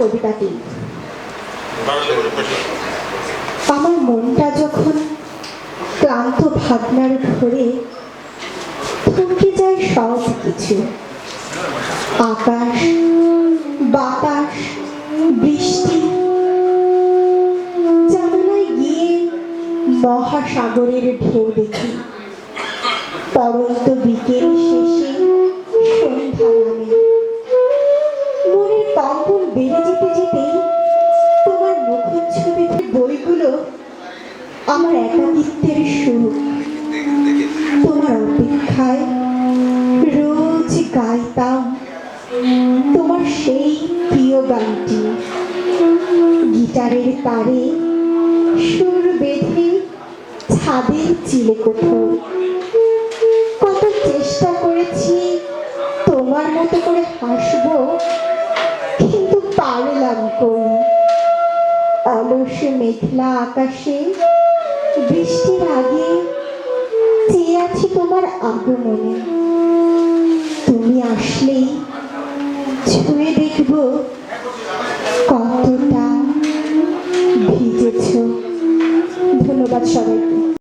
কবিতাটি। আমার মনটা যখন ক্লান্ত ভাবনার ঘোরে থমকে যায় সব কিছু, আকাশ, বাতাস, বৃষ্টি, জানালায় গিয়ে মহাসাগরের ঢেউ দেখি। পরন্ত বিকেল শেষে সন্ধ্যা নামে, মনের কম্পন বেড়ে যেতে যেতেই তোমার মুখচ্ছবির বইগুলো আমার একাকিত্বের সুখ। তোমার অপেক্ষায় রোজ গাইতাম তোমার সেই প্রিয় গানটি, গিটারের তারে সুর বেঁধে ছাদের চিলে কোঠর। কত চেষ্টা করেছি তোমার মতো করে হাসবো, কিন্তু পারলাম কই। অলস মেঘলা আকাশে বৃষ্টির আগে চেয়ে আছি তোমার আগমনে। তুমি আসলেই ছুঁয়ে দেখবো কতটা ভিজেছ। ধন্যবাদ সবাইকে।